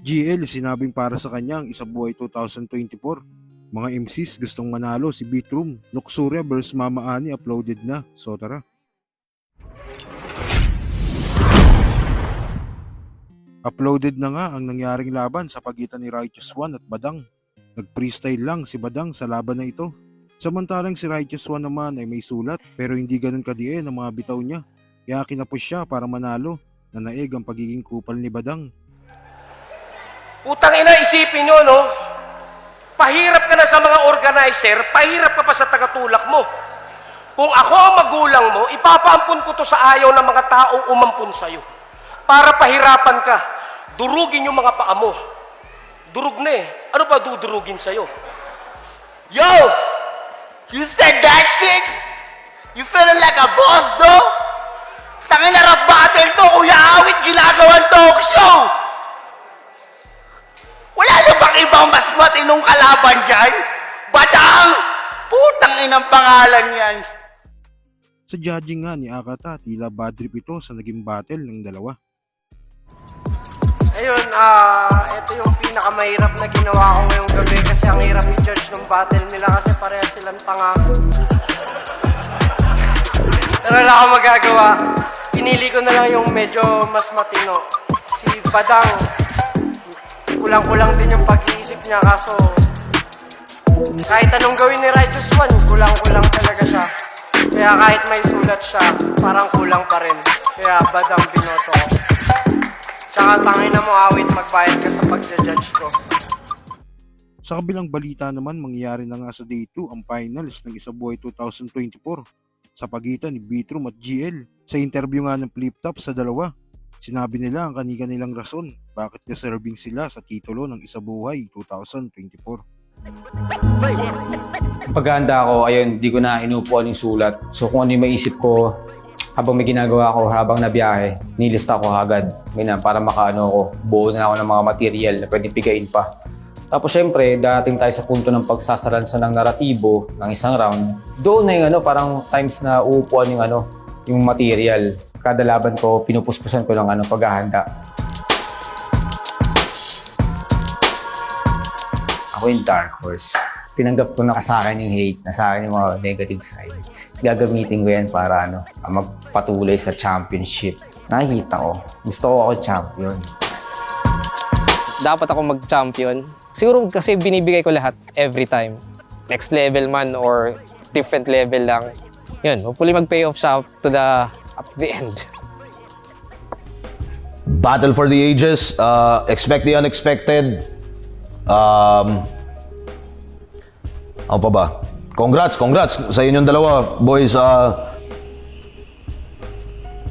GL sinabing para sa kanya ang Isabuhay 2024. Mga MCs gustong manalo si Beatroom. Luxuria vs Mama Ani uploaded na. So tara. Uploaded na nga ang nangyaring laban sa pagitan ni Righteous One at Badang. Nag-freestyle lang si Badang sa laban na ito. Samantalang si Righteous One naman ay may sulat pero hindi ganun kadiin ang mga bitaw niya. Kaya kinapos siya para manalo na naig ang pagiging kupal ni Badang. Putang ina, isipin nyo, no? Pahirap ka na sa mga organizer, pahirap ka pa sa tagatulak mo. Kung ako ang magulang mo, ipapaampun ko to sa ayaw ng mga taong umampun sa'yo. Para pahirapan ka, durugin yung mga paa mo. Durug na eh. Ano pa dudurugin sa'yo? Yo! You said that shit? You feeling like a boss, though? Tangin na rap battle to, Kuya Awit, ginagawang talk show! Wala na bang ibang mas matinong kalaban dyan? Badang! Putang inang pangalan yan. Sa judging nga ni Akata, tila bad trip ito sa naging battle ng dalawa. Ayun, ito yung pinakamahirap na ginawa ko ngayong gabi kasi ang hirap i-judge ng battle nila kasi pareha silang tanga. Pero wala akong magagawa. Pinili ko na lang yung medyo mas matino. Si Badang, kulang-kulang din yung pag-iisip niya kaso kahit anong gawin ni Righteous One, kulang-kulang talaga siya. Kaya kahit may sulat siya, parang kulang pa rin. Kaya Badang binoto ko. Tsaka tangin na mo, Awit, magbayad ka sa pag-judge ko. Sa kabilang balita naman, mangyayari na nga sa Day 2 ang finals ng Isabuhay 2024 sa pagitan ni Beatroom at GL. Sa interview nga ng Flip Top sa dalawa, sinabi nila ang kani-kanilang rason bakit deserving sila sa titulo ng Isabuhay 2024. Paghahanda ako, ayun, di ko na inupuan yung sulat. So kung ano yung maisip ko, habang may ginagawa ko, habang nabiyahe, nilista ko agad. Para makaano ko, buo na ako ng mga material na pwedeng pigain pa. Tapos syempre, dating tayo sa punto ng pagsasalansa ng naratibo ng isang round. Doon na yung parang times na uupuan yung material. Kada laban ko, pinupuspusan ko ng paghahanda. Ako yung dark horse. Tinanggap ko na sa akin yung hate, na sa akin yung mga negative side. Gagamitin ko yan para magpatuloy sa championship. Nakikita ko. Gusto ko ako champion. Dapat ako mag-champion. Siguro kasi binibigay ko lahat every time. Next level man or different level lang. Yun, hopefully mag-pay off siya up to the end. Battle for the ages. Expect the unexpected. Ano pa ba? Congrats sa inyong dalawa, boys.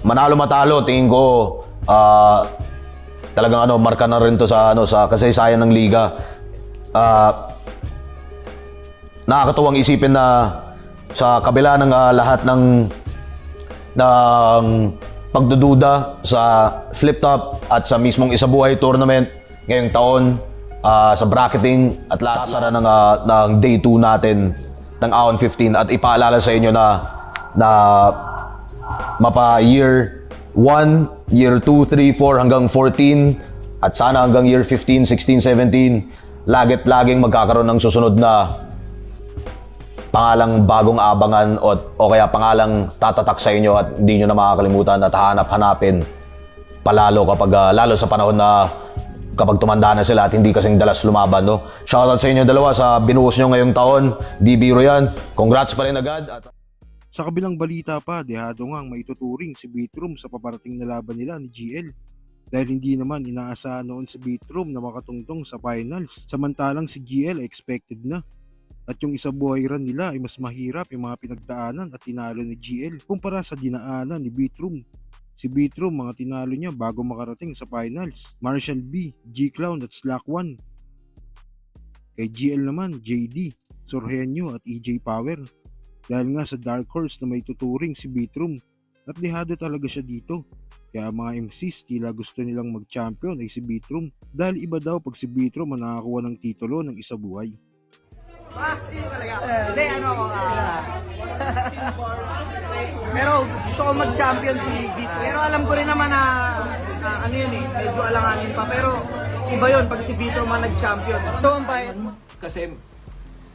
Manalo matalo, tingin ko talagang marka na rin to sa kasaysayan ng liga. Nakakatuwang isipin na sa kabila ng lahat ng pagdududa sa Flip Top at sa mismong Isabuhay tournament ngayong taon, sa bracketing at sasara ng Day 2 natin ng AON 15 at ipaalala sa inyo na mapa year 1, year 2, 3, 4 hanggang 14 at sana hanggang year 15, 16, 17 laging magkakaroon ng susunod na pangalang bagong abangan o kaya pangalang tatatak sa inyo at hindi nyo na makakalimutan at hanapin palalo lalo sa panahon na kapag tumanda na sila at hindi kasing dalas lumaban, no? Shoutout sa inyo dalawa sa binuhos nyo ngayong taon. Di biro yan. Congrats pa rin agad. Sa kabilang balita pa, dehado nga ang maituturing si Beatroom sa paparating na laban nila ni GL. Dahil hindi naman inaasahan noon si Beatroom na makatungtong sa finals. Samantalang si GL ay expected na. At yung Isabuhay run nila ay mas mahirap yung mga pinagdaanan at tinalo ni GL kumpara sa dinaanan ni Beatroom. Si Beatroom, mga tinalo niya bago makarating sa finals. Marshall B, G-Clown at Slack 1. Kay GL naman, JD, Sorhenyo at EJ Power. Dahil nga sa dark horse na may tuturing si Beatroom at dehado talaga siya dito. Kaya mga MCs tila gusto nilang mag-champion ay si Beatroom dahil iba daw pag si Beatroom ang nakakuha ng titulo ng Isabuhay. Sino talaga? Hindi, pero gusto ko mag-champion si Vito. Pero alam ko rin naman na ano yun medyo alanganin pa. Pero Iba yun pag si Vito man nag-champion. So, ang bias mo? Kasi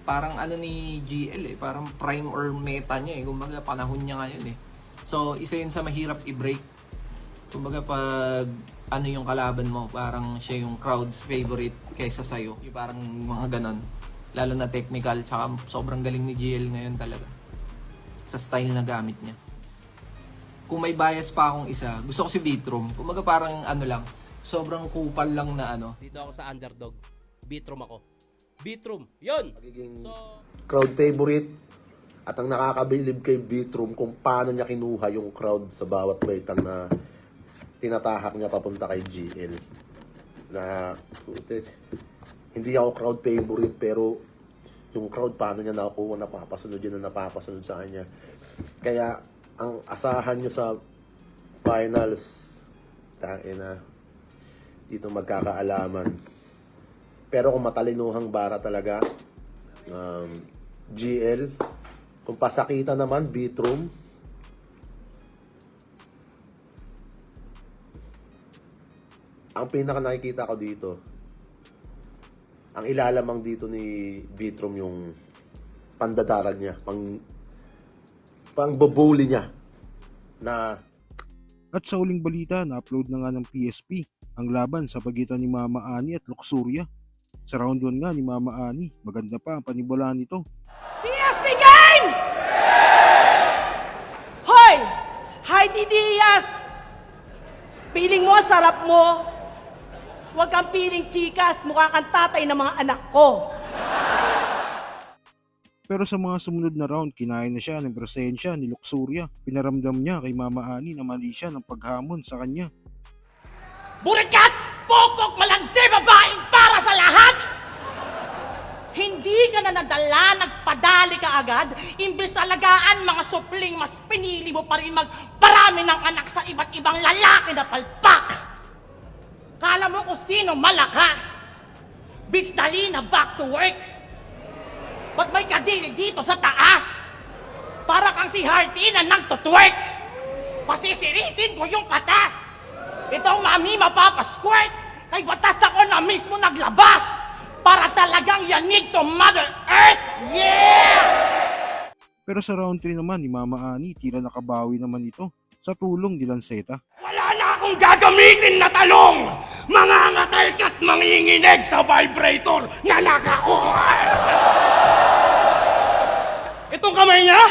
parang ano ni GL parang prime or meta niya kumbaga panahon niya ngayon So isa yun sa mahirap i-break. Kumbaga pag ano yung kalaban mo, parang siya yung crowd's favorite kaysa sa'yo. Yung parang mga ganon. Lalo na technical, tsaka sobrang galing ni GL ngayon talaga. Sa style na gamit niya. Kung may bias pa akong isa, gusto ko si Beatrum. Kumbaga parang ano lang, sobrang kupal lang na ano. Dito ako sa underdog. Beatrum ako. Beatrum. Yun! Magiging So, crowd favorite at ang nakakabilib kay Beatrum kung paano niya kinuha yung crowd sa bawat baitang na tinatahak niya papunta kay GL. Na, putik, hindi ako crowd favorite pero yung crowd paano niya nakuha, napapasunod yun na napapasunod sa kanya. Kaya ang asahan niyo sa finals, na dito magkakaalaman. Pero kung matalinuhang bara talaga, GL, kung pasakita naman, Beatrum, ang pinaka nakikita ko dito, ang ilalamang dito ni Beatrum yung pandadarag niya, pangbubuli niya na. At sa uling balita, na-upload na nga ng PSP ang laban sa pagitan ni Mama Ani at Luxuria. Sa round 1 nga ni Mama Ani, maganda pa ang panibalaan nito. PSP game! Hoy! Heidi Diaz! Piling mo, sarap mo. Huwag kang piling chikas, mukha kang tatay ng mga anak ko. Pero sa mga sumunod na round, kinain na siya ng presensya ni Luxuria. Pinaramdam niya kay Mama Ani na mali siya ng paghamon sa kanya. Burikat! Pokpok malandi babaeng para sa lahat! Hindi ka na nadala, nagpadali ka agad. Imbes alagaan mga supling, mas pinili mo pa rin magparami ng anak sa iba't ibang lalaki na palpak. Kala mo kung sino malakas. Bitch, dali na back to work. Ba't may kadiri dito sa taas? Para kang si Hardy na nagtutwerk. Pasisiritin ko yung katas. Itong mami mapapasquirt. Kay batas ako na mismo naglabas. Para talagang yanig to Mother Earth! Yeah! Pero sa round 3 naman ni Mama Ani, tila nakabawi naman ito sa tulong ni Lanceta. Wala na akong gagamitin na talong! Mangangatay ka't manginginig sa vibrator na nakakuha! Itong kamay niya,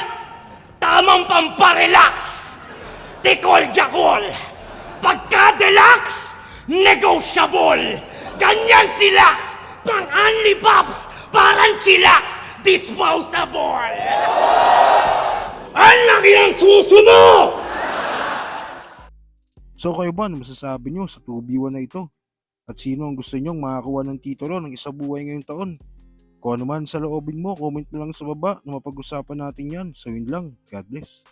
tamang pamparelax! Tikol jakol! Pagka-deluxe, negotiable! Ganyan si Lax! Pang-unli pops! Parang chillax! Disposable! Ang laki ng suso mo! So kayo ba, ano masasabi nyo sa 2v1 na ito? At sino ang gusto nyong makakuha ng titulo ng isa buhay ngayong taon? Kung ano man sa loobin mo, comment mo lang sa baba na mapag-usapan natin yan. So yun lang, God bless.